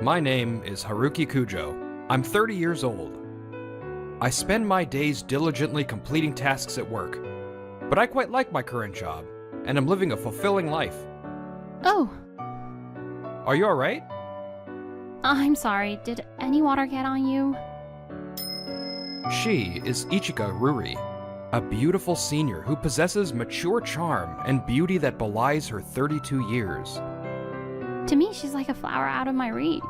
My name is Haruki Kujo. I'm 30 years old. I spend my days diligently completing tasks at work, but I quite like my current job, and am living a fulfilling life. Oh, Are you alright? I'm sorry. Did any water get on you? She is Ichika Ruri, a beautiful senior who possesses mature charm and beauty that belies her 32 years. To me, she's like a flower out of my reach.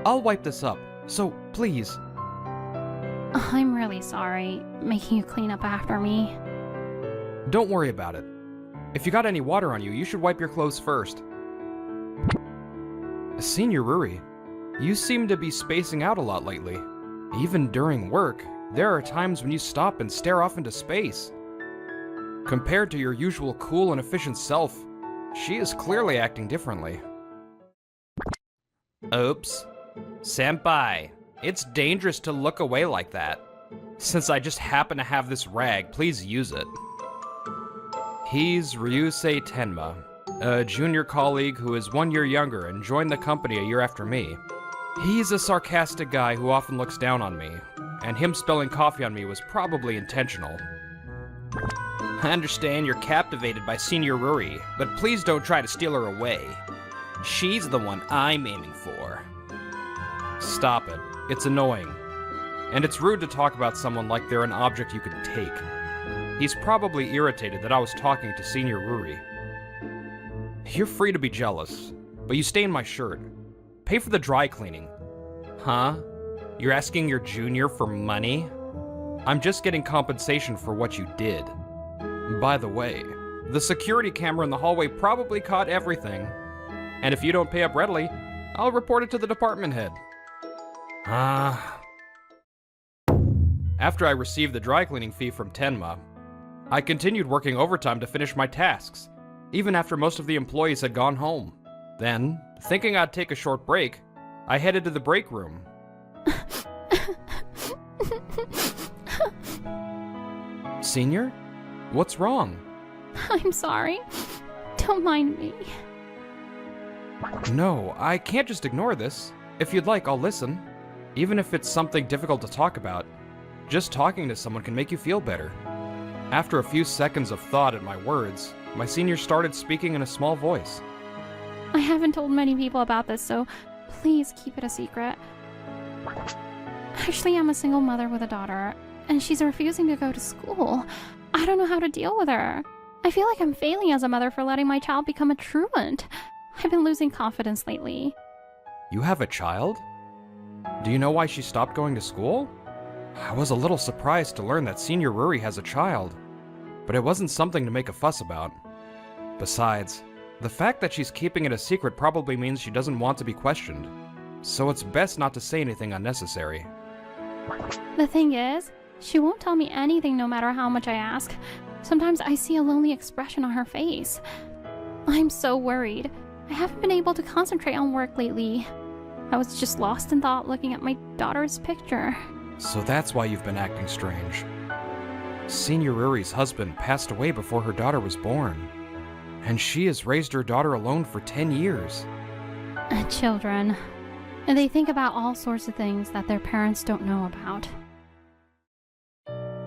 I'll wipe this up, so please. I'm really sorry, making you clean up after me. Don't worry about it. If you got any water on you, you should wipe your clothes first. Senior Ruri, you seem to be spacing out a lot lately. Even during work, there are times when you stop and stare off into space. Compared to your usual cool and efficient self, she is clearly acting differently. Oops. Senpai, it's dangerous to look away like that. Since I just happen to have this rag, please use it. He's Ryusei Tenma, a junior colleague who is 1 year younger and joined the company a year after me. He's a sarcastic guy who often looks down on me, and him spilling coffee on me was probably intentional. I understand you're captivated by Senior Ruri, but please don't try to steal her away. She's the one I'm aiming for. Stop it. It's annoying. And it's rude to talk about someone like they're an object you could take. He's probably irritated that I was talking to Senior Ruri. You're free to be jealous, but you stained my shirt. Pay for the dry cleaning. Huh? You're asking your junior for money? I'm just getting compensation for what you did. By the way, the security camera in the hallway probably caught everything. And if you don't pay up readily, I'll report it to the department head. After I received the dry cleaning fee from Tenma, I continued working overtime to finish my tasks, even after most of the employees had gone home. Then, thinking I'd take a short break, I headed to the break room. Senior? What's wrong? I'm sorry. Don't mind me. No, I can't just ignore this. If you'd like, I'll listen. Even if it's something difficult to talk about, just talking to someone can make you feel better. After a few seconds of thought at my words, my senior started speaking in a small voice. I haven't told many people about this, so please keep it a secret. Actually, I'm a single mother with a daughter, and she's refusing to go to school. I don't know how to deal with her. I feel like I'm failing as a mother for letting my child become a truant. I've been losing confidence lately. You have a child? Do you know why she stopped going to school? I was a little surprised to learn that Senior Ruri has a child, but it wasn't something to make a fuss about. Besides, the fact that she's keeping it a secret probably means she doesn't want to be questioned, so it's best not to say anything unnecessary. The thing is, she won't tell me anything no matter how much I ask. Sometimes I see a lonely expression on her face. I'm so worried. I haven't been able to concentrate on work lately. I was just lost in thought looking at my daughter's picture. So that's why you've been acting strange. Senior Ruri's husband passed away before her daughter was born, and she has raised her daughter alone for 10 years. Children. They think about all sorts of things that their parents don't know about.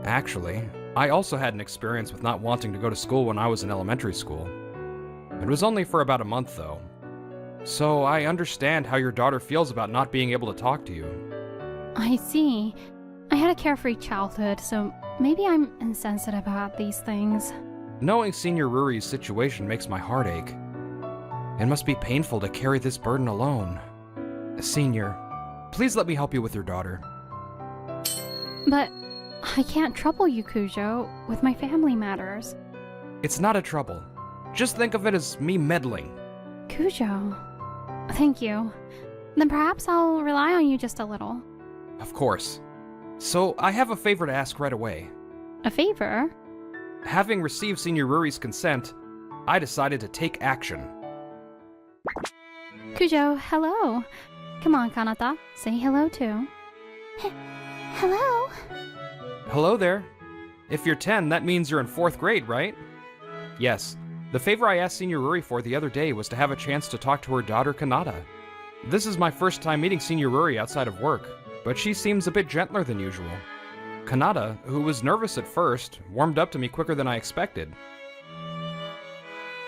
Actually, I also had an experience with not wanting to go to school when I was in elementary school. It was only for about a month, though. So I understand how your daughter feels about not being able to talk to you. I see. I had a carefree childhood, so maybe I'm insensitive about these things. Knowing Senior Ruri's situation makes my heart ache. It must be painful to carry this burden alone. Senior, please let me help you with your daughter. But I can't trouble you, Kujo, with my family matters. It's not a trouble. Just think of it as me meddling. Kujo. Thank you. Then perhaps I'll rely on you just a little. Of course. So I have a favor to ask right away. A favor? Having received Senior Ruri's consent, I decided to take action. Kujo, hello. Come on, Kanata. Say hello too. Hello? Hello there. If you're 10, that means you're in 4th grade, right? Yes. The favor I asked Senior Ruri for the other day was to have a chance to talk to her daughter, Kanata. This is my first time meeting Senior Ruri outside of work, but she seems a bit gentler than usual. Kanata, who was nervous at first, warmed up to me quicker than I expected.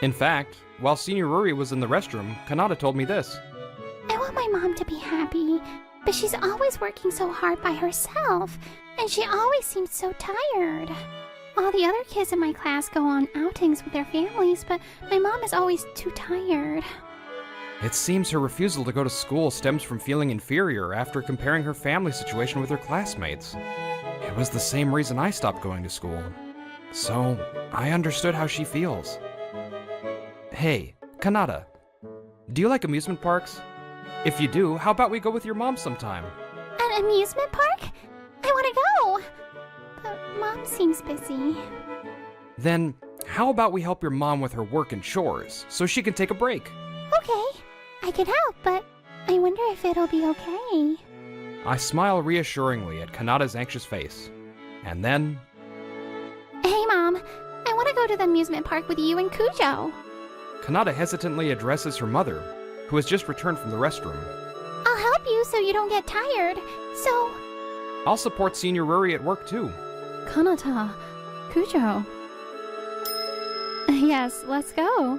In fact, while Senior Ruri was in the restroom, Kanata told me this. I want my mom to be happy, but she's always working so hard by herself, and she always seems so tired. All the other kids in my class go on outings with their families, but my mom is always too tired. It seems her refusal to go to school stems from feeling inferior after comparing her family situation with her classmates. It was the same reason I stopped going to school. So, I understood how she feels. Hey, Kanata, do you like amusement parks? If you do, how about we go with your mom sometime? An amusement park? I want to go! But Mom seems busy. Then, how about we help your mom with her work and chores, so she can take a break? Okay, I can help, but I wonder if it'll be okay. I smile reassuringly at Kanata's anxious face. And then... Hey Mom, I want to go to the amusement park with you and Cujo. Kanata hesitantly addresses her mother, who has just returned from the restroom. I'll help you so you don't get tired, so... I'll support Senior Ruri at work too. Kanata, Cujo. Yes, let's go.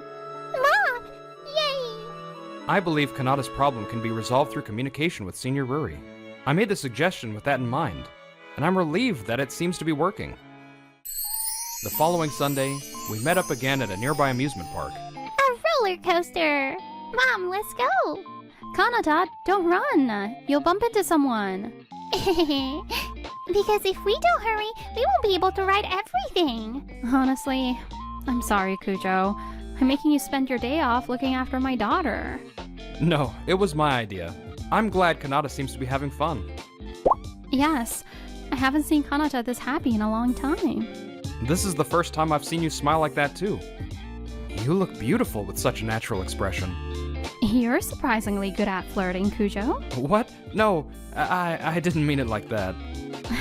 Mom! Yay! I believe Kanata's problem can be resolved through communication with Senior Ruri. I made the suggestion with that in mind, and I'm relieved that it seems to be working. The following Sunday, we met up again at a nearby amusement park. A roller coaster! Mom, let's go! Kanata, don't run! You'll bump into someone. Because if we don't hurry, we won't be able to ride everything. Honestly, I'm sorry, Cujo. I'm making you spend your day off looking after my daughter. No, it was my idea. I'm glad Kanata seems to be having fun. Yes, I haven't seen Kanata this happy in a long time. This is the first time I've seen you smile like that too. You look beautiful with such a natural expression. You're surprisingly good at flirting, Cujo. What? No, I didn't mean it like that.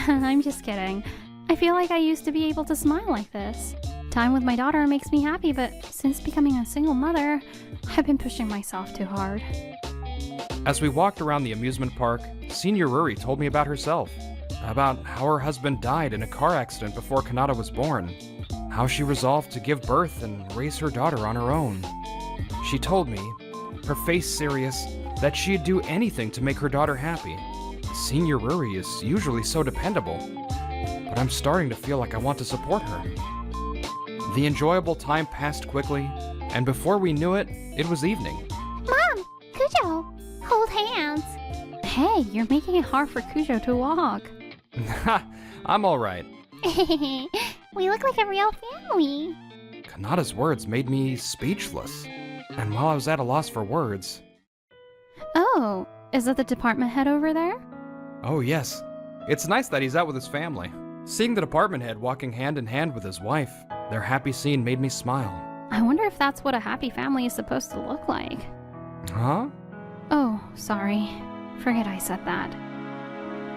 I'm just kidding. I feel like I used to be able to smile like this. Time with my daughter makes me happy, but since becoming a single mother, I've been pushing myself too hard. As we walked around the amusement park, Senior Ruri told me about herself. About how her husband died in a car accident before Kanata was born. How she resolved to give birth and raise her daughter on her own. She told me, her face serious, that she'd do anything to make her daughter happy. Senior Ruri is usually so dependable, but I'm starting to feel like I want to support her. The enjoyable time passed quickly, and before we knew it, it was evening. Mom! Cujo! Hold hands! Hey, you're making it hard for Cujo to walk. I'm alright. We look like a real family. Kanata's words made me speechless, and while I was at a loss for words... Oh, is that the department head over there? Oh yes, it's nice that he's out with his family. Seeing the department head walking hand in hand with his wife, their happy scene made me smile. I wonder if that's what a happy family is supposed to look like. Huh? Oh, sorry. Forget I said that.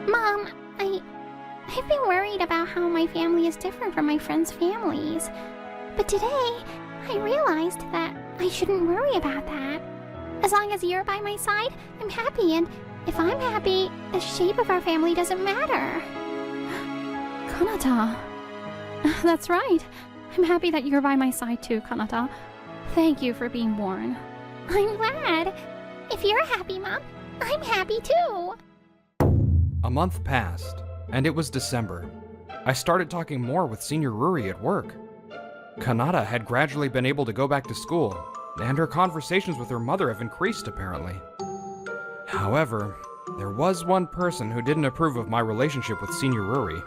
Mom, I've been worried about how my family is different from my friends' families. But today, I realized that I shouldn't worry about that. As long as you're by my side, I'm happy, and if I'm happy, the shape of our family doesn't matter. Kanata. That's right. I'm happy that you're by my side too, Kanata. Thank you for being born. I'm glad. If you're happy, Mom, I'm happy too. A month passed, and it was December. I started talking more with Senior Ruri at work. Kanata had gradually been able to go back to school, and her conversations with her mother have increased apparently. However, there was one person who didn't approve of my relationship with Senior Ruri.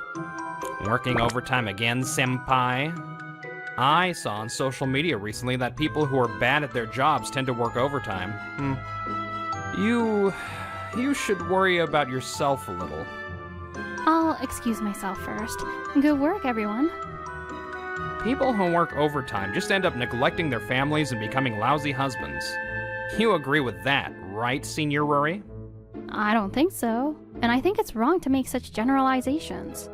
Working overtime again, senpai? I saw on social media recently that people who are bad at their jobs tend to work overtime. You should worry about yourself a little. I'll excuse myself first. Good work, everyone. People who work overtime just end up neglecting their families and becoming lousy husbands. You agree with that, right, Senior Ruri? I don't think so. And I think it's wrong to make such generalizations.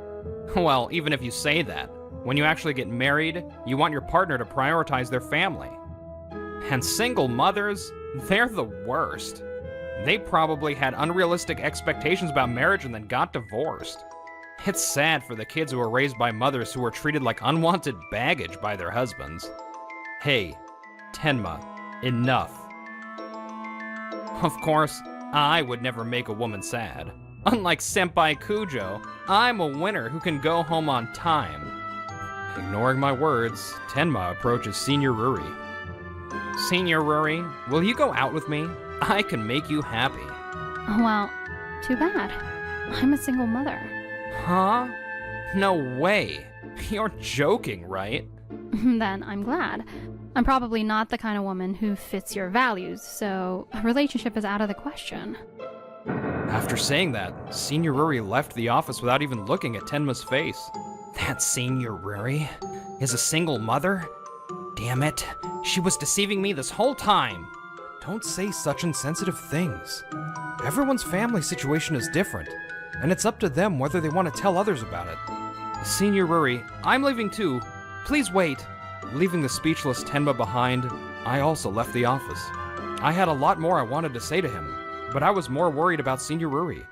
Well, even if you say that, when you actually get married, you want your partner to prioritize their family. And single mothers, they're the worst. They probably had unrealistic expectations about marriage and then got divorced. It's sad for the kids who were raised by mothers who were treated like unwanted baggage by their husbands. Hey, Tenma, enough. Of course, I would never make a woman sad. Unlike Senpai Kujo, I'm a winner who can go home on time. Ignoring my words, Tenma approaches Senior Ruri. Senior Ruri, will you go out with me? I can make you happy. Well, too bad. I'm a single mother. Huh? No way. You're joking, right? Then I'm glad. I'm probably not the kind of woman who fits your values, so a relationship is out of the question. After saying that, Senior Ruri left the office without even looking at Tenma's face. That Senior Ruri is a single mother? Damn it, she was deceiving me this whole time. Don't say such insensitive things. Everyone's family situation is different, and it's up to them whether they want to tell others about it. Senior Ruri, I'm leaving too. Please wait. Leaving the speechless Tenma behind, I also left the office. I had a lot more I wanted to say to him, but I was more worried about Senior Ruri.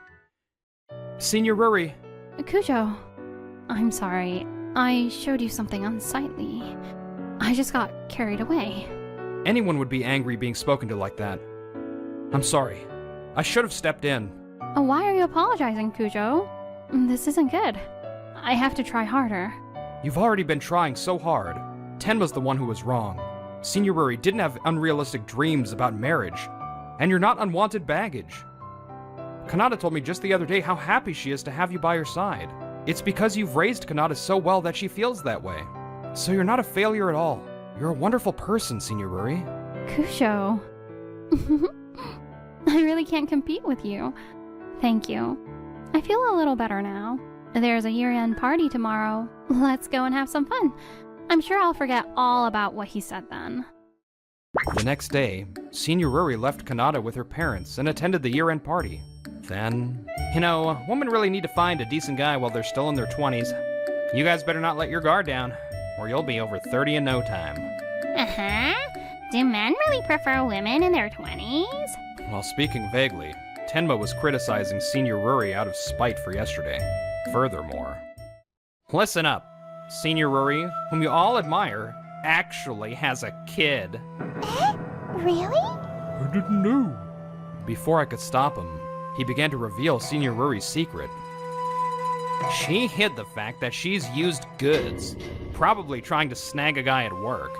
Senior Ruri. Kujo, I'm sorry. I showed you something unsightly. I just got carried away. Anyone would be angry being spoken to like that. I'm sorry. I should have stepped in. Why are you apologizing, Kujo? This isn't good. I have to try harder. You've already been trying so hard. Tenma's the one who was wrong. Senior Ruri didn't have unrealistic dreams about marriage. And you're not unwanted baggage. Kanata told me just the other day how happy she is to have you by her side. It's because you've raised Kanata so well that she feels that way. So you're not a failure at all. You're a wonderful person, Senior Ruri. Kujo. I really can't compete with you. Thank you. I feel a little better now. There's a year-end party tomorrow. Let's go and have some fun. I'm sure I'll forget all about what he said then. The next day, Senior Ruri left Kanata with her parents and attended the year-end party. Then, women really need to find a decent guy while they're still in their 20s. You guys better not let your guard down, or you'll be over 30 in no time. Uh-huh. Do men really prefer women in their 20s? While speaking vaguely, Tenma was criticizing Senior Ruri out of spite for yesterday. Furthermore, listen up. Senior Ruri, whom you all admire, actually has a kid. Eh? Really? I didn't know. Before I could stop him, he began to reveal Senior Ruri's secret. She hid the fact that she's used goods, probably trying to snag a guy at work.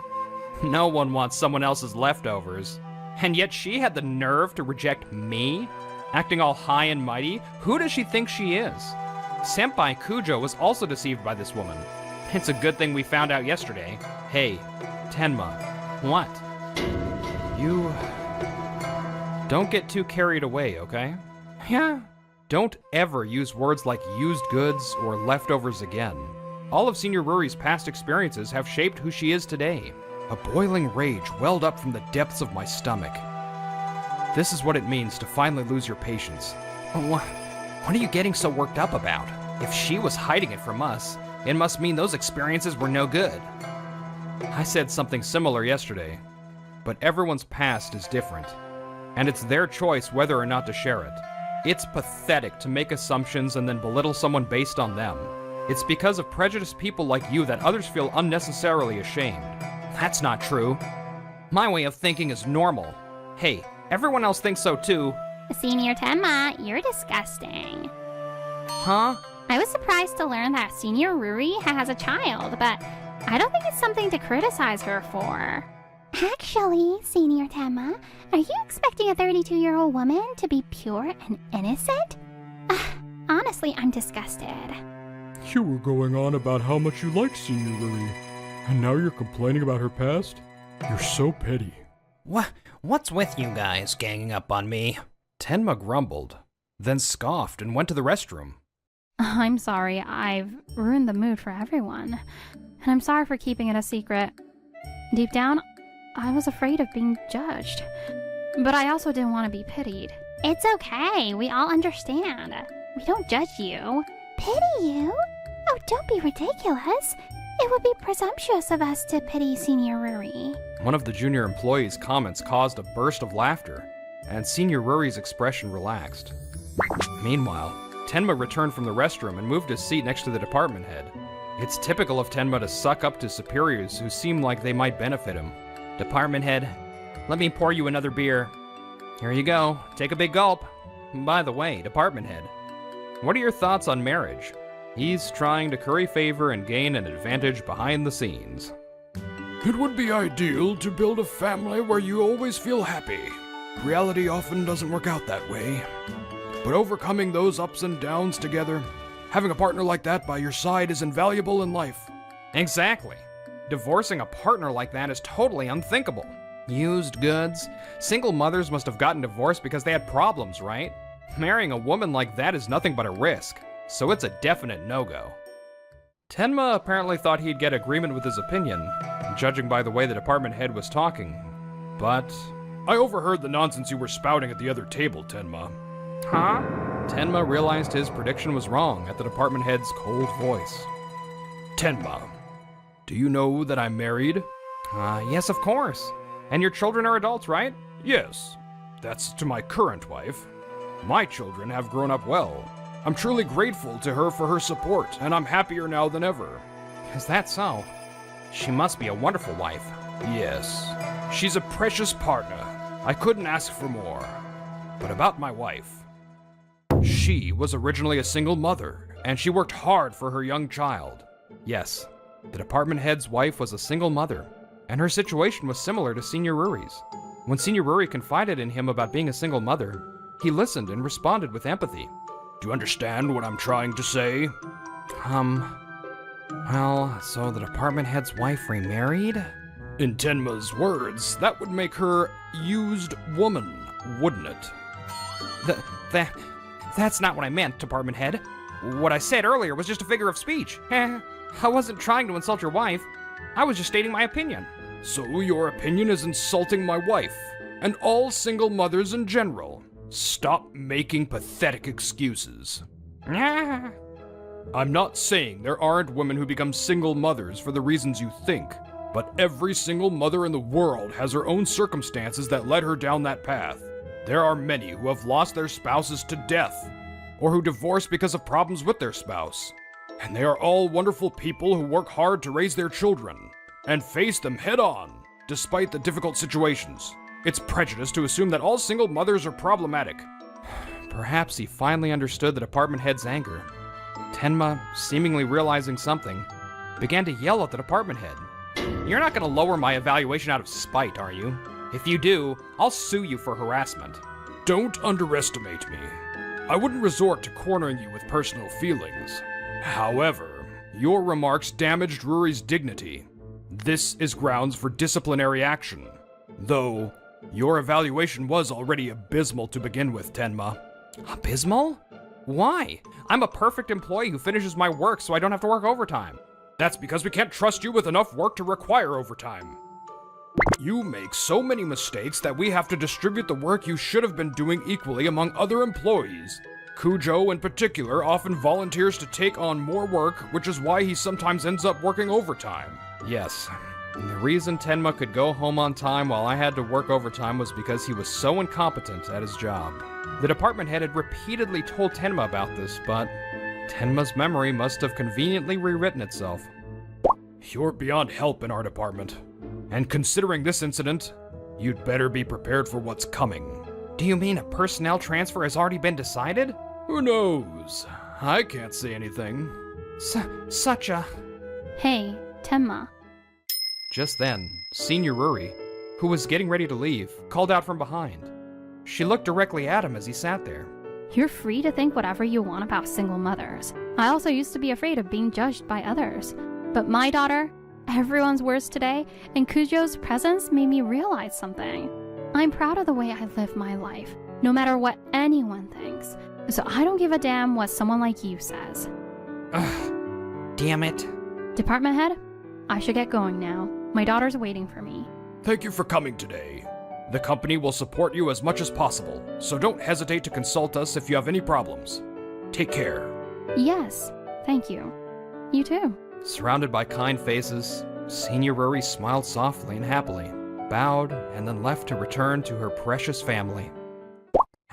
No one wants someone else's leftovers. And yet she had the nerve to reject me? Acting all high and mighty? Who does she think she is? Senpai Kujo was also deceived by this woman. It's a good thing we found out yesterday. Hey, Tenma, what? You... Don't get too carried away, okay? Yeah. Don't ever use words like used goods or leftovers again. All of Senior Ruri's past experiences have shaped who she is today. A boiling rage welled up from the depths of my stomach. This is what it means to finally lose your patience. What are you getting so worked up about? If she was hiding it from us, it must mean those experiences were no good. I said something similar yesterday, but everyone's past is different, and it's their choice whether or not to share it. It's pathetic to make assumptions and then belittle someone based on them. It's because of prejudiced people like you that others feel unnecessarily ashamed. That's not true. My way of thinking is normal. Hey, everyone else thinks so too. Senior Tenma, you're disgusting. Huh? I was surprised to learn that Senior Ruri has a child, but I don't think it's something to criticize her for. Actually, Senior Tenma, are you expecting a 32-year-old woman to be pure and innocent? Honestly, I'm disgusted. You were going on about how much you liked Senior Ruri, and now you're complaining about her past? You're so petty. What's with you guys ganging up on me? Tenma grumbled, then scoffed and went to the restroom. I'm sorry, I've ruined the mood for everyone. And I'm sorry for keeping it a secret. Deep down, I was afraid of being judged. But I also didn't want to be pitied. It's okay, we all understand. We don't judge you. Pity you? Oh, don't be ridiculous. It would be presumptuous of us to pity Senior Ruri. One of the junior employees' comments caused a burst of laughter. and Senior Ruri's expression relaxed. Meanwhile, Tenma returned from the restroom and moved his seat next to the department head. It's typical of Tenma to suck up to superiors who seem like they might benefit him. Department head, let me pour you another beer. Here you go, take a big gulp. By the way, department head, what are your thoughts on marriage? He's trying to curry favor and gain an advantage behind the scenes. It would be ideal to build a family where you always feel happy. Reality often doesn't work out that way. But overcoming those ups and downs together, having a partner like that by your side is invaluable in life. Exactly. Divorcing a partner like that is totally unthinkable. Used goods. Single mothers must have gotten divorced because they had problems, right? Marrying a woman like that is nothing but a risk, so it's a definite no-go. Tenma apparently thought he'd get agreement with his opinion, judging by the way the department head was talking. But... I overheard the nonsense you were spouting at the other table, Tenma. Huh? Tenma realized his prediction was wrong at the department head's cold voice. Tenma, do you know that I'm married? Yes, of course. And your children are adults, right? Yes. That's to my current wife. My children have grown up well. I'm truly grateful to her for her support, and I'm happier now than ever. Is that so? She must be a wonderful wife. Yes. She's a precious partner. I couldn't ask for more. But about my wife. She was originally a single mother, and she worked hard for her young child. Yes, the department head's wife was a single mother, and her situation was similar to Senior Ruri's. When Senior Ruri confided in him about being a single mother, he listened and responded with empathy. Do you understand what I'm trying to say? Well, so the department head's wife remarried? In Tenma's words, that would make her used woman, wouldn't it? That's not what I meant, department head. What I said earlier was just a figure of speech. I wasn't trying to insult your wife. I was just stating my opinion. So your opinion is insulting my wife, and all single mothers in general. Stop making pathetic excuses. I'm not saying there aren't women who become single mothers for the reasons you think, but every single mother in the world has her own circumstances that led her down that path. There are many who have lost their spouses to death, or who divorced because of problems with their spouse. And they are all wonderful people who work hard to raise their children, and face them head on, despite the difficult situations. It's prejudice to assume that all single mothers are problematic. Perhaps he finally understood the department head's anger. Tenma, seemingly realizing something, began to yell at the department head. You're not going to lower my evaluation out of spite, are you? If you do, I'll sue you for harassment. Don't underestimate me. I wouldn't resort to cornering you with personal feelings. However, your remarks damaged Ruri's dignity. This is grounds for disciplinary action. Though, your evaluation was already abysmal to begin with, Tenma. Abysmal? Why? I'm a perfect employee who finishes my work so I don't have to work overtime. That's because we can't trust you with enough work to require overtime. You make so many mistakes that we have to distribute the work you should have been doing equally among other employees. Kujo, in particular, often volunteers to take on more work, which is why he sometimes ends up working overtime. Yes. And the reason Tenma could go home on time while I had to work overtime was because he was so incompetent at his job. The department head had repeatedly told Tenma about this, but Tenma's memory must have conveniently rewritten itself. You're beyond help in our department. And considering this incident, you'd better be prepared for what's coming. Do you mean a personnel transfer has already been decided? Who knows? I can't say anything. Such a... Hey, Tenma. Just then, Senior Ruri, who was getting ready to leave, called out from behind. She looked directly at him as he sat there. You're free to think whatever you want about single mothers. I also used to be afraid of being judged by others. But my daughter, everyone's worst today, and Kujo's presence made me realize something. I'm proud of the way I live my life, no matter what anyone thinks. So I don't give a damn what someone like you says. Ugh, damn it. Department head, I should get going now. My daughter's waiting for me. Thank you for coming today. The company will support you as much as possible, so don't hesitate to consult us if you have any problems. Take care. Yes, thank you. You too. Surrounded by kind faces, Senior Ruri smiled softly and happily, bowed, and then left to return to her precious family.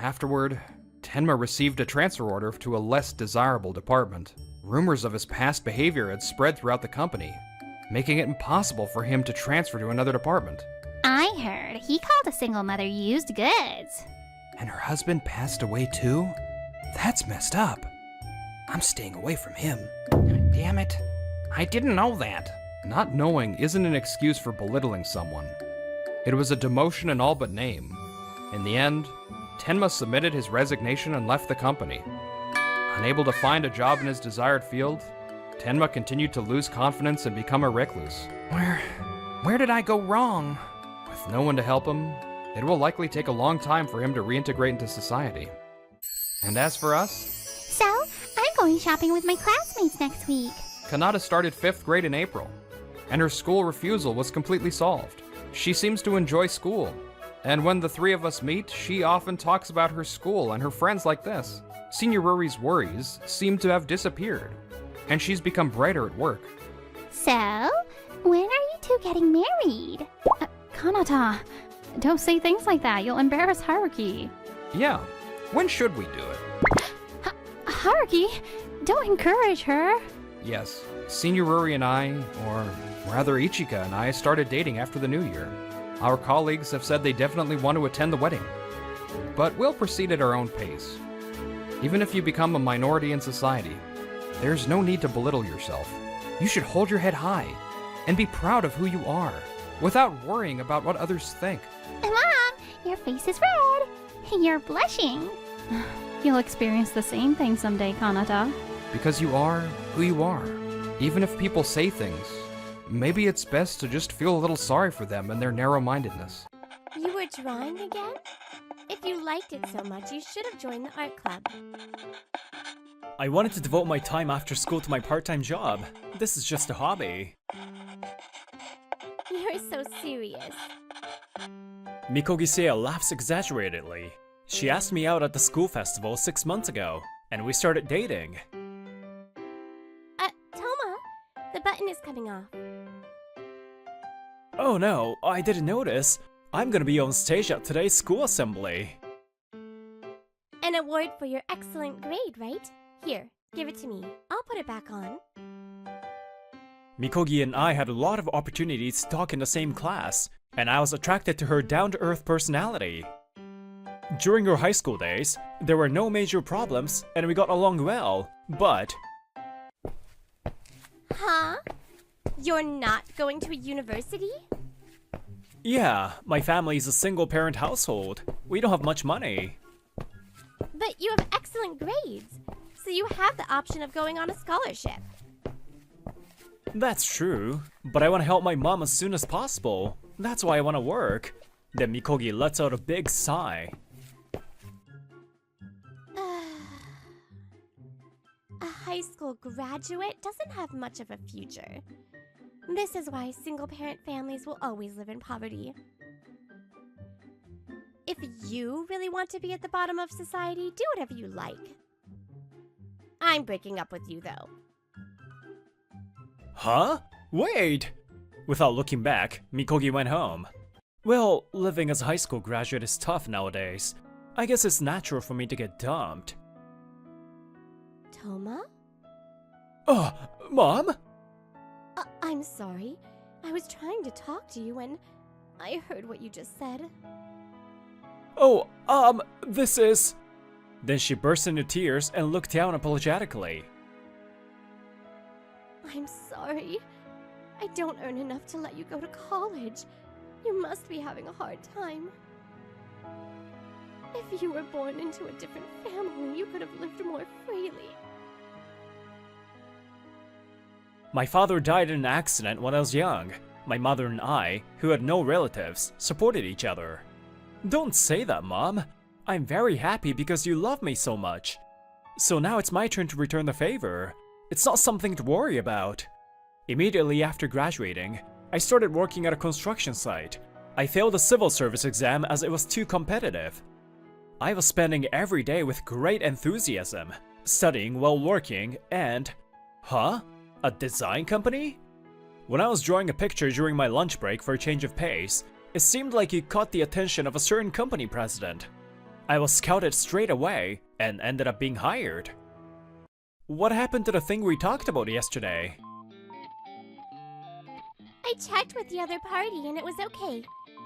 Afterward, Tenma received a transfer order to a less desirable department. Rumors of his past behavior had spread throughout the company, making it impossible for him to transfer to another department. I heard he called a single mother used goods. And her husband passed away too? That's messed up. I'm staying away from him. Damn it. I didn't know that. Not knowing isn't an excuse for belittling someone. It was a demotion in all but name. In the end, Tenma submitted his resignation and left the company. Unable to find a job in his desired field, Tenma continued to lose confidence and become a recluse. Where did I go wrong? With no one to help him, it will likely take a long time for him to reintegrate into society. And as for us, So, I'm going shopping with my classmates next week. Kanata started 5th grade in April, and her school refusal was completely solved. She seems to enjoy school, and when the three of us meet, she often talks about her school and her friends like this. Senior Ruri's worries seem to have disappeared, and she's become brighter at work. So, when are you two getting married? Kanata, don't say things like that. You'll embarrass Haruki. Yeah, when should we do it? Haruki, don't encourage her. Yes, Senior Ruri and I, or rather Ichika and I, started dating after the new year. Our colleagues have said they definitely want to attend the wedding. But we'll proceed at our own pace. Even if you become a minority in society, there's no need to belittle yourself. You should hold your head high and be proud of who you are, without worrying about what others think. Mom, your face is red. You're blushing. You'll experience the same thing someday, Kanata. Because you are who you are. Even if people say things, maybe it's best to just feel a little sorry for them and their narrow-mindedness. You were drawing again? If you liked it so much, you should have joined the art club. I wanted to devote my time after school to my part-time job. This is just a hobby. You're so serious. Mikogi-seiya laughs exaggeratedly. She asked me out at the school festival 6 months ago, and we started dating. Toma, the button is coming off. Oh no, I didn't notice. I'm gonna be on stage at today's school assembly. An award for your excellent grade, right? Here, give it to me. I'll put it back on. Mikogi and I had a lot of opportunities to talk in the same class, and I was attracted to her down-to-earth personality. During her high school days, there were no major problems, and we got along well, but... Huh? You're not going to a university? Yeah, my family is a single-parent household. We don't have much money. But you have excellent grades, so you have the option of going on a scholarship. That's true, but I want to help my mom as soon as possible. That's why I want to work. Then Mikogi lets out a big sigh. A high school graduate doesn't have much of a future. This is why single-parent families will always live in poverty. If you really want to be at the bottom of society, do whatever you like. I'm breaking up with you, though. Huh? Wait! Without looking back, Mikogi went home. Well, living as a high school graduate is tough nowadays. I guess it's natural for me to get dumped. Toma? Oh, Mom? I'm sorry. I was trying to talk to you and I heard what you just said. Oh, this is... Then she burst into tears and looked down apologetically. I'm sorry. I don't earn enough to let you go to college. You must be having a hard time. If you were born into a different family, you could have lived more freely. My father died in an accident when I was young. My mother and I, who had no relatives, supported each other. Don't say that, Mom. I'm very happy because you love me so much. So now it's my turn to return the favor. It's not something to worry about. Immediately after graduating, I started working at a construction site. I failed the civil service exam as it was too competitive. I was spending every day with great enthusiasm, studying while working, and... Huh? A design company? When I was drawing a picture during my lunch break for a change of pace, it seemed like it caught the attention of a certain company president. I was scouted straight away and ended up being hired. What happened to the thing we talked about yesterday? I checked with the other party and it was okay.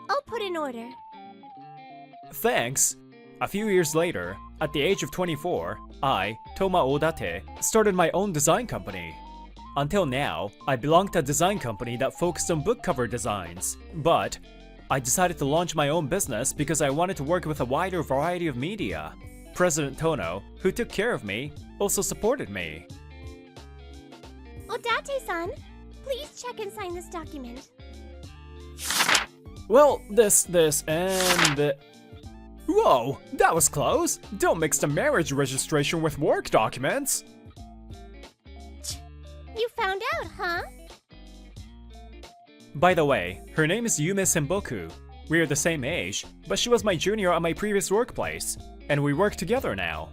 I'll put in order. Thanks. A few years later, at the age of 24, I, Toma Odate, started my own design company. Until now, I belonged to a design company that focused on book cover designs, but I decided to launch my own business because I wanted to work with a wider variety of media. President Tono, who took care of me, also supported me. Odate-san, please check and sign this document. Well, this, and... Whoa, that was close! Don't mix the marriage registration with work documents! You found out, huh? By the way, her name is Yume Senboku. We're the same age, but she was my junior at my previous workplace, and we work together now.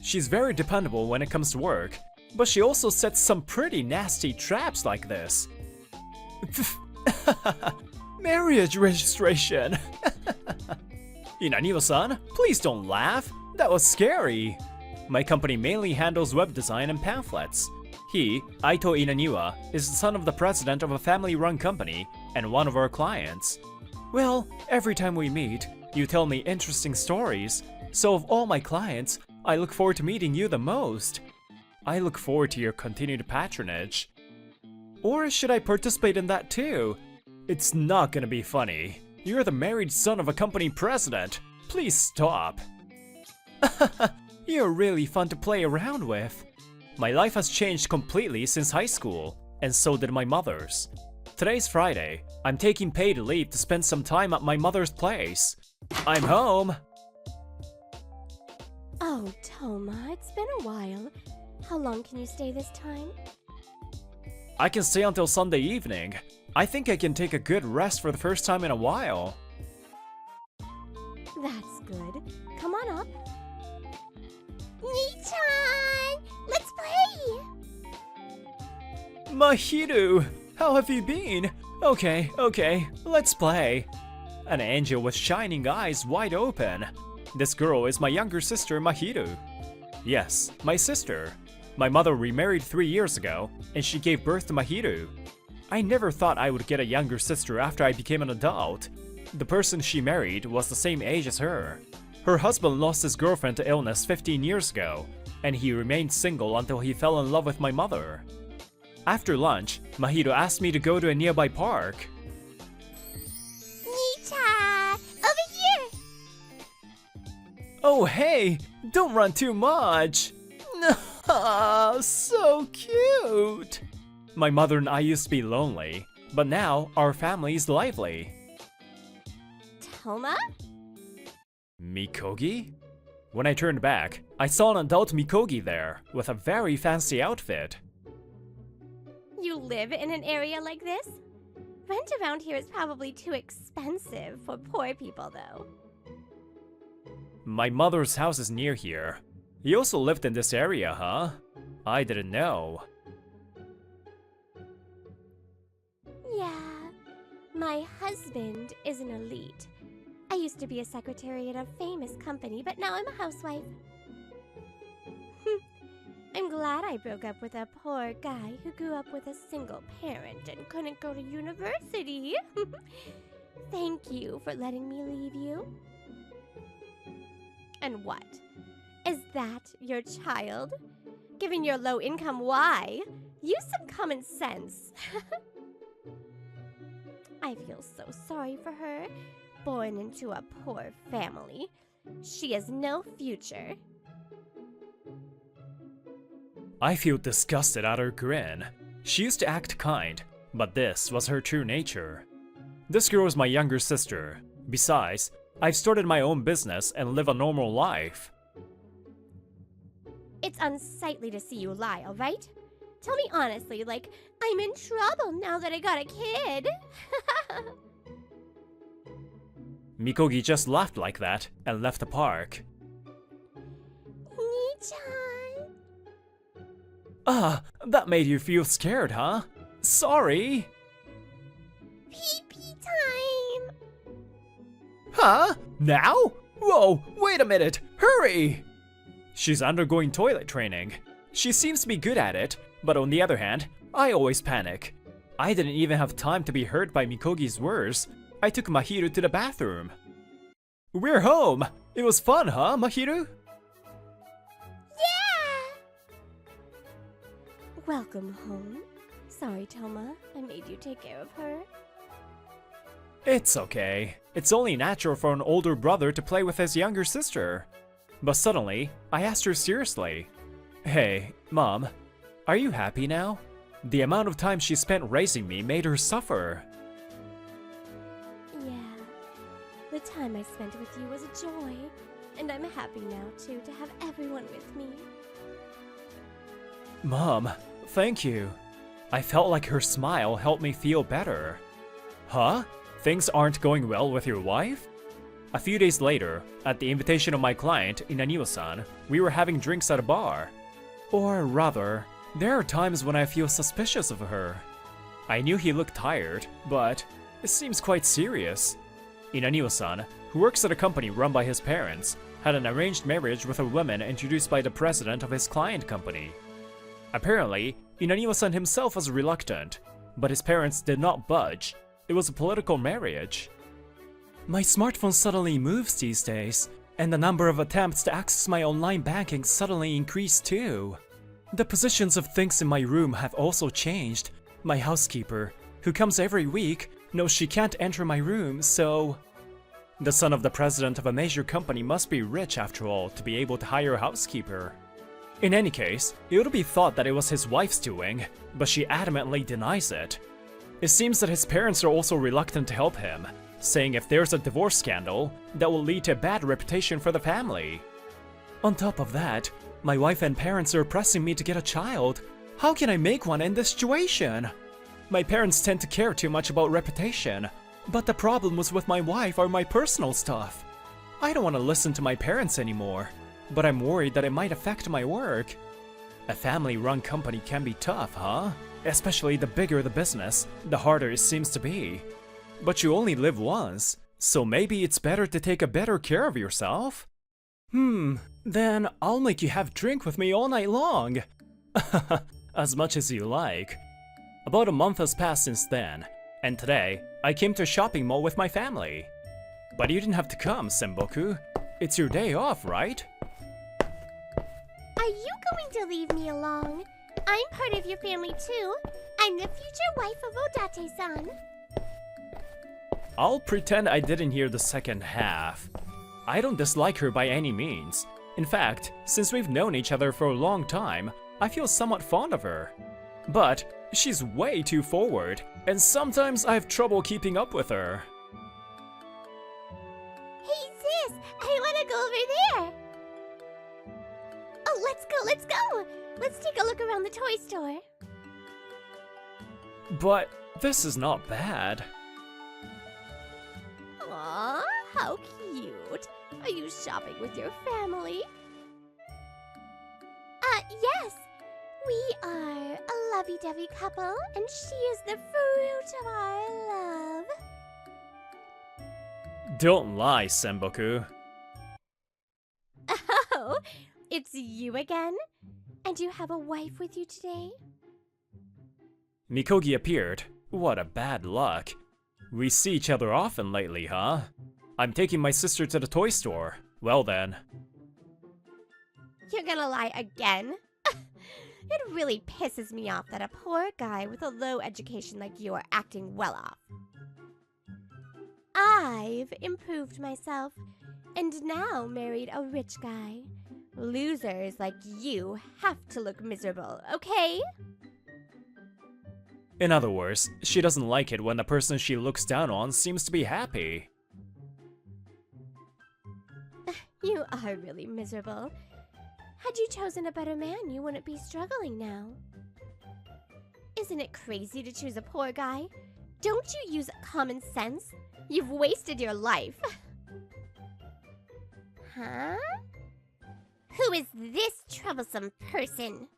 She's very dependable when it comes to work, but she also sets some pretty nasty traps like this. Marriage registration! Inaniwa-san, please don't laugh. That was scary. My company mainly handles web design and pamphlets. He, Aito Inaniwa, is the son of the president of a family-run company and one of our clients. Well, every time we meet, you tell me interesting stories, so of all my clients, I look forward to meeting you the most. I look forward to your continued patronage. Or should I participate in that too? It's not gonna be funny. You're the married son of a company president. Please stop. You're really fun to play around with. My life has changed completely since high school, and so did my mother's. Today's Friday. I'm taking paid leave to spend some time at my mother's place. I'm home. Oh, Toma, it's been a while. How long can you stay this time? I can stay until Sunday evening. I think I can take a good rest for the first time in a while. That's good. Come on up. Nii-chan! Let's play! Mahiru! How have you been? Okay, let's play. An angel with shining eyes wide open. This girl is my younger sister, Mahiru. Yes, my sister. My mother remarried 3 years ago, and she gave birth to Mahiru. I never thought I would get a younger sister after I became an adult. The person she married was the same age as her. Her husband lost his girlfriend to illness 15 years ago, and he remained single until he fell in love with my mother. After lunch, Mahiru asked me to go to a nearby park. Nii-chan! Over here! Oh hey! Don't run too much! So cute! My mother and I used to be lonely, but now our family is lively. Toma? Mikogi? When I turned back, I saw an adult Mikogi there, with a very fancy outfit. You live in an area like this? Rent around here is probably too expensive for poor people, though. My mother's house is near here. You also lived in this area, huh? I didn't know. Yeah, my husband is an elite. I used to be a secretary at a famous company, but now I'm a housewife. I'm glad I broke up with a poor guy who grew up with a single parent and couldn't go to university. Thank you for letting me leave you. And what? Is that your child? Given your low income, why? Use some common sense. I feel so sorry for her. Born into a poor family. She has no future. I feel disgusted at her grin. She used to act kind, but this was her true nature. This girl is my younger sister. Besides, I've started my own business and live a normal life. It's unsightly to see you lie, alright? Tell me honestly, like, I'm in trouble now that I got a kid. Mikogi just laughed like that and left the park. Nii-chan. Ah, that made you feel scared, huh? Sorry. Pee-pee time. Huh? Now? Whoa, wait a minute! Hurry! She's undergoing toilet training. She seems to be good at it, but on the other hand, I always panic. I didn't even have time to be hurt by Mikogi's words. I took Mahiru to the bathroom. We're home! It was fun, huh, Mahiru? Yeah! Welcome home. Sorry, Toma. I made you take care of her. It's okay. It's only natural for an older brother to play with his younger sister. But suddenly, I asked her seriously. Hey, Mom, are you happy now? The amount of time she spent raising me made her suffer. Yeah. The time I spent with you was a joy. And I'm happy now, too, to have everyone with me. Mom, thank you. I felt like her smile helped me feel better. Huh? Things aren't going well with your wife? A few days later, at the invitation of my client, Inaniwa-san, we were having drinks at a bar. Or rather, there are times when I feel suspicious of her. I knew he looked tired, but it seems quite serious. Inaniwa-san, who works at a company run by his parents, had an arranged marriage with a woman introduced by the president of his client company. Apparently, Inaniwa-san himself was reluctant, but his parents did not budge. It was a political marriage. My smartphone suddenly moves these days, and the number of attempts to access my online banking suddenly increased too. The positions of things in my room have also changed. My housekeeper, who comes every week, knows she can't enter my room, so... The son of the president of a major company must be rich after all to be able to hire a housekeeper. In any case, it would be thought that it was his wife's doing, but she adamantly denies it. It seems that his parents are also reluctant to help him, saying if there's a divorce scandal, that will lead to a bad reputation for the family. On top of that, my wife and parents are pressing me to get a child. How can I make one in this situation? My parents tend to care too much about reputation, but the problem was with my wife are my personal stuff. I don't want to listen to my parents anymore, but I'm worried that it might affect my work. A family-run company can be tough, huh? Especially the bigger the business, the harder it seems to be. But you only live once, so maybe it's better to take a better care of yourself? Then I'll make you have drink with me all night long. As much as you like. About a month has passed since then, and today I came to a shopping mall with my family. But you didn't have to come, Senboku. It's your day off, right? Are you going to leave me alone? I'm part of your family too. I'm the future wife of Odate-san. I'll pretend I didn't hear the second half. I don't dislike her by any means. In fact, since we've known each other for a long time, I feel somewhat fond of her. But she's way too forward, and sometimes I have trouble keeping up with her. Hey sis, I want to go over there. Oh, let's go, let's go. Let's take a look around the toy store. But this is not bad. Aw, how cute. Are you shopping with your family? Yes. We are a lovey-dovey couple, and she is the fruit of our love. Don't lie, Senboku. Oh, it's you again? And you have a wife with you today? Mikogi appeared. What a bad luck. We see each other often lately, huh? I'm taking my sister to the toy store. Well then. You're gonna lie again? It really pisses me off that a poor guy with a low education like you are acting well off. I've improved myself, and now married a rich guy. Losers like you have to look miserable, okay? In other words, she doesn't like it when the person she looks down on seems to be happy. You are really miserable. Had you chosen a better man, you wouldn't be struggling now. Isn't it crazy to choose a poor guy? Don't you use common sense? You've wasted your life. Huh? Who is this troublesome person?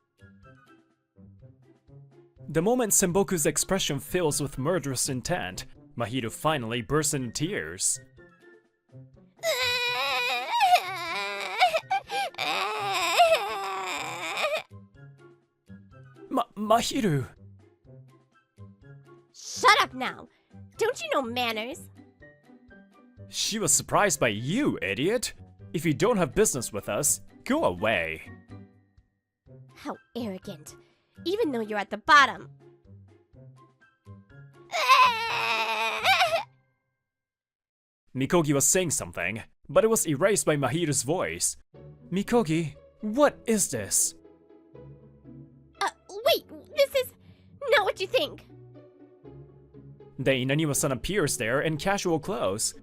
The moment Senboku's expression fills with murderous intent, Mahiru finally bursts into tears. Mahiru! Shut up now! Don't you know manners? She was surprised by you, idiot! If you don't have business with us, go away. How arrogant. Even though you're at the bottom. Mikogi was saying something, but it was erased by Mahiru's voice. Mikogi, what is this? Wait, this is not what you think. The Inaniwa-san appears there in casual clothes.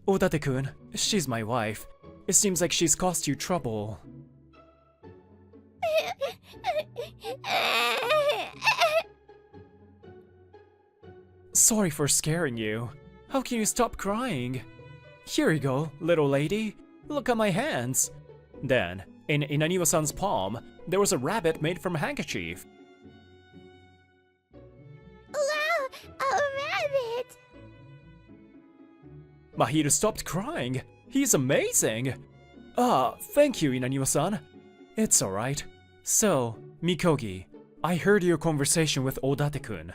Odate-kun, she's my wife. It seems like she's caused you trouble. Sorry for scaring you. How can you stop crying? Here you go, little lady. Look at my hands. Then, in Inaniwa-san's palm, there was a rabbit made from a handkerchief. Wow, a rabbit! Mahiru stopped crying. He's amazing. Ah, thank you, Inaniwa-san. It's alright. So, Mikogi, I heard your conversation with Odate-kun.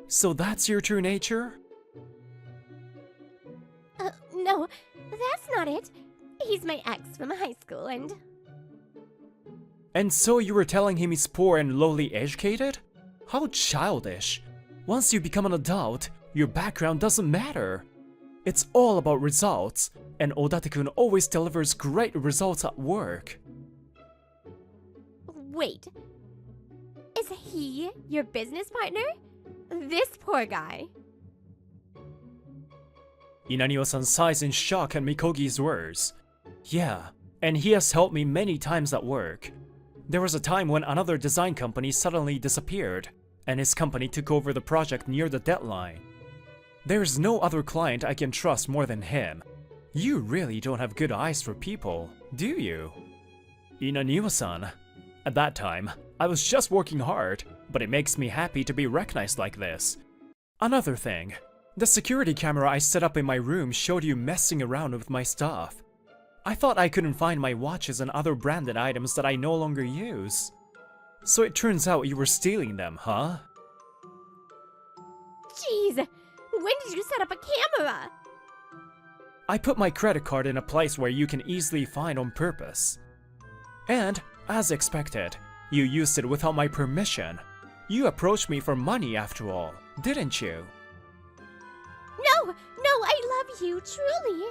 So that's your true nature? No, that's not it. He's my ex from high school and... And so you were telling him he's poor and lowly educated? How childish. Once you become an adult, your background doesn't matter. It's all about results, and Odate-kun always delivers great results at work. Wait. Is he your business partner? This poor guy. Inaniwa-san sighs in shock at Mikogi's words. Yeah, and he has helped me many times at work. There was a time when another design company suddenly disappeared, and his company took over the project near the deadline. There's no other client I can trust more than him. You really don't have good eyes for people, do you? Inaniwa-san. At that time, I was just working hard, but it makes me happy to be recognized like this. Another thing, the security camera I set up in my room showed you messing around with my stuff. I thought I couldn't find my watches and other branded items that I no longer use. So it turns out you were stealing them, huh? Jeez, when did you set up a camera? I put my credit card in a place where you can easily find on purpose. And, as expected, you used it without my permission. You approached me for money after all, didn't you? No, I love you, truly.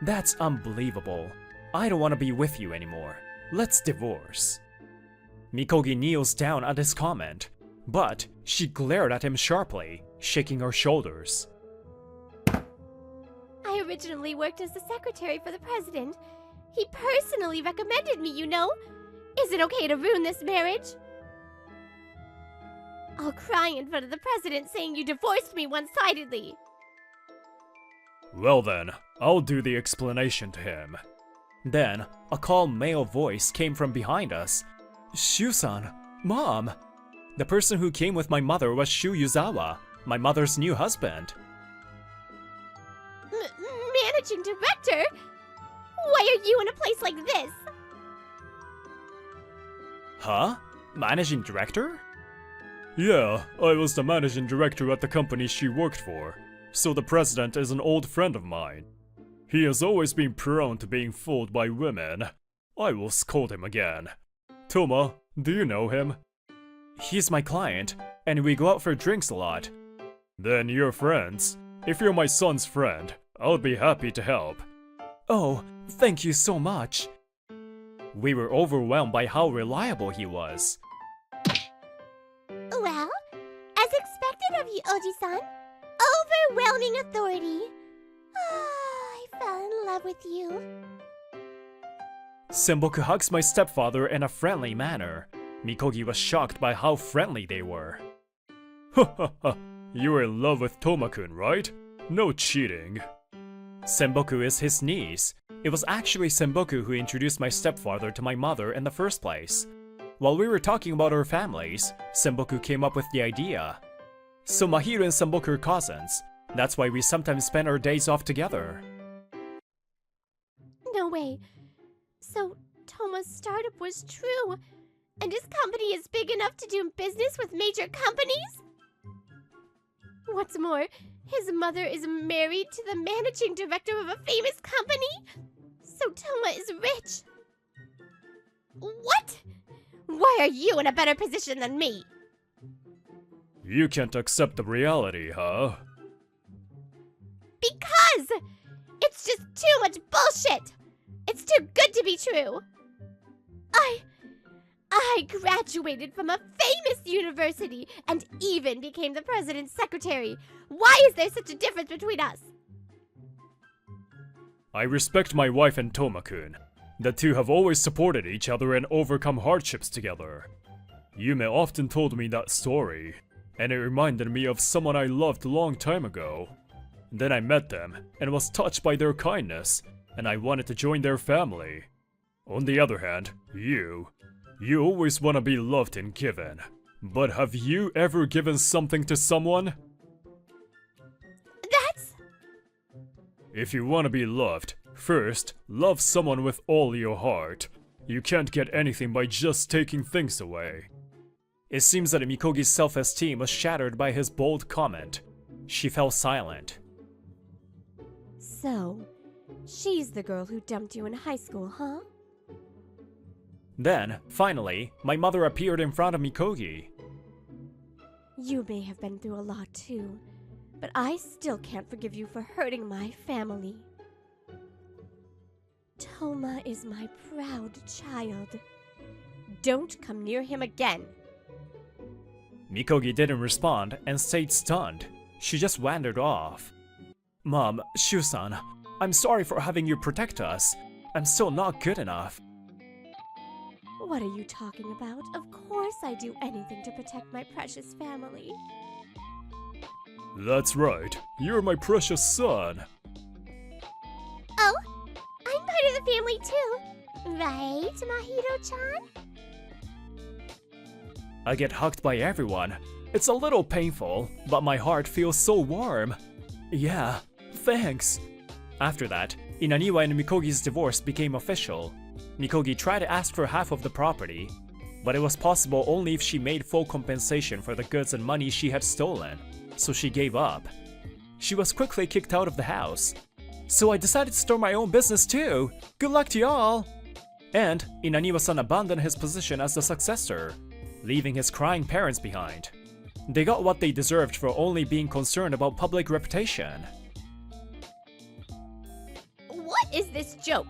That's unbelievable. I don't want to be with you anymore. Let's divorce. Mikogi kneels down at his comment, but she glared at him sharply, shaking her shoulders. I originally worked as the secretary for the president. He personally recommended me, you know. Is it okay to ruin this marriage? I'll cry in front of the president saying you divorced me one-sidedly. Well then, I'll do the explanation to him. Then, a calm male voice came from behind us. Shu-san, Mom! The person who came with my mother was Shu Yuzawa, my mother's new husband. Managing director? Why are you in a place like this? Huh? Managing director? Yeah, I was the managing director at the company she worked for, so the president is an old friend of mine. He has always been prone to being fooled by women. I will scold him again. Toma, do you know him? He's my client, and we go out for drinks a lot. Then you're friends. If you're my son's friend, I'll be happy to help. Oh, thank you so much. We were overwhelmed by how reliable he was. Well, as expected of you, Oji-san, overwhelming authority. I fell in love with you. Senboku hugs my stepfather in a friendly manner. Mikogi was shocked by how friendly they were. Ha ha ha, you were in love with Toma-kun, right? No cheating. Senboku is his niece. It was actually Senboku who introduced my stepfather to my mother in the first place. While we were talking about our families, Senboku came up with the idea. So Mahiru and Senboku are cousins. That's why we sometimes spend our days off together. No way. So, Toma's startup was true. And his company is big enough to do business with major companies? What's more, his mother is married to the managing director of a famous company? So Toma is rich. What? Why are you in a better position than me? You can't accept the reality, huh? Because! It's just too much bullshit! It's too good to be true! I graduated from a famous university and even became the president's secretary. Why is there such a difference between us? I respect my wife and Toma-kun. The two have always supported each other and overcome hardships together. Yume often told me that story, and it reminded me of someone I loved a long time ago. Then I met them and was touched by their kindness, and I wanted to join their family. On the other hand, you always want to be loved and given. But have you ever given something to someone? That's... If you want to be loved, first, love someone with all your heart. You can't get anything by just taking things away. It seems that Mikogi's self-esteem was shattered by his bold comment. She fell silent. So, she's the girl who dumped you in high school, huh? Then, finally, my mother appeared in front of Mikogi. You may have been through a lot too, but I still can't forgive you for hurting my family. Toma is my proud child. Don't come near him again. Mikogi didn't respond and stayed stunned. She just wandered off. Mom, Shu-san, I'm sorry for having you protect us. I'm still not good enough. What are you talking about? Of course I do anything to protect my precious family. That's right. You're my precious son. Oh, I'm part of the family too. Right, Mahito-chan? I get hugged by everyone. It's a little painful, but my heart feels so warm. Yeah, thanks. After that, Inaniwa and Mikogi's divorce became official. Mikogi tried to ask for half of the property, but it was possible only if she made full compensation for the goods and money she had stolen, so she gave up. She was quickly kicked out of the house. So I decided to start my own business too! Good luck to y'all! And Inaniwa-san abandoned his position as the successor, leaving his crying parents behind. They got what they deserved for only being concerned about public reputation. What is this joke?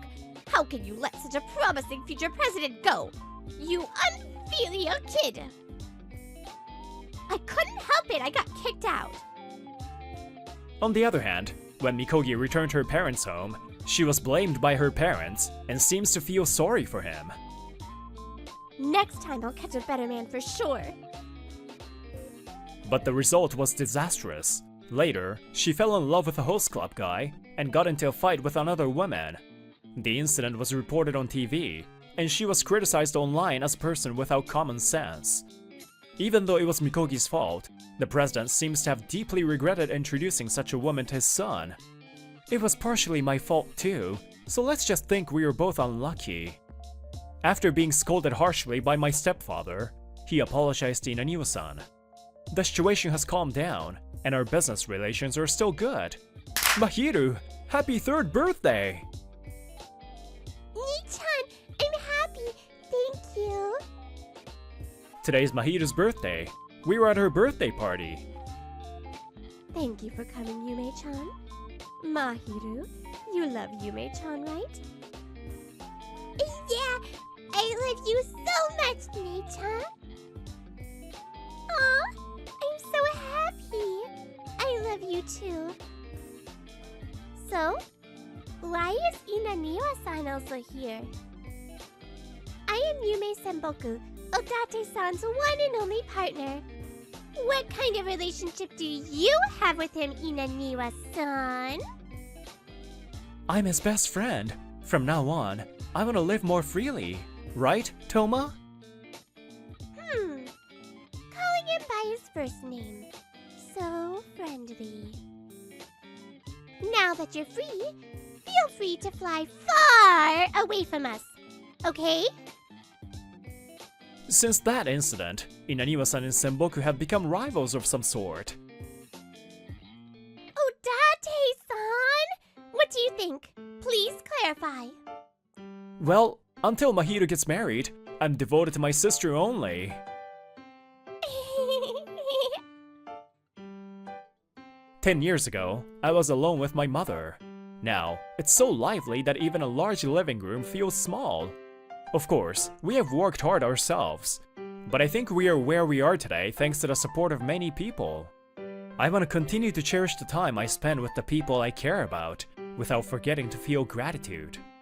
How can you let such a promising future president go? You unfilial kid! I couldn't help it, I got kicked out. On the other hand, when Mikogi returned to her parents' home, she was blamed by her parents and seems to feel sorry for him. Next time I'll catch a better man for sure. But the result was disastrous. Later, she fell in love with a host club guy and got into a fight with another woman. The incident was reported on TV, and she was criticized online as a person without common sense. Even though it was Mikogi's fault, the president seems to have deeply regretted introducing such a woman to his son. It was partially my fault too, so let's just think we were both unlucky. After being scolded harshly by my stepfather, he apologized to Inaniwa-san. The situation has calmed down, and our business relations are still good. Mahiru, happy 3rd birthday! Nii-chan, I'm happy, thank you. Today's Mahiru's birthday. We were at her birthday party. Thank you for coming, Yume-chan. Mahiru, you love Yume-chan, right? Yeah, I love you so much, Yume-chan. Aw, I'm so happy. I love you too. So, why is Inaniwa-san also here? I am Yume Senboku, Odate-san's one and only partner. What kind of relationship do you have with him, Inaniwa-san? I'm his best friend. From now on, I want to live more freely. Right, Toma? Calling him by his first name. So friendly. Now that you're free, feel free to fly far away from us. Okay? Since that incident, Inaniwa-san and Senboku have become rivals of some sort. Odate-san! What do you think? Please clarify. Well, until Mahiro gets married, I'm devoted to my sister only. 10 years ago, I was alone with my mother. Now, it's so lively that even a large living room feels small. Of course, we have worked hard ourselves, but I think we are where we are today thanks to the support of many people. I want to continue to cherish the time I spend with the people I care about, without forgetting to feel gratitude.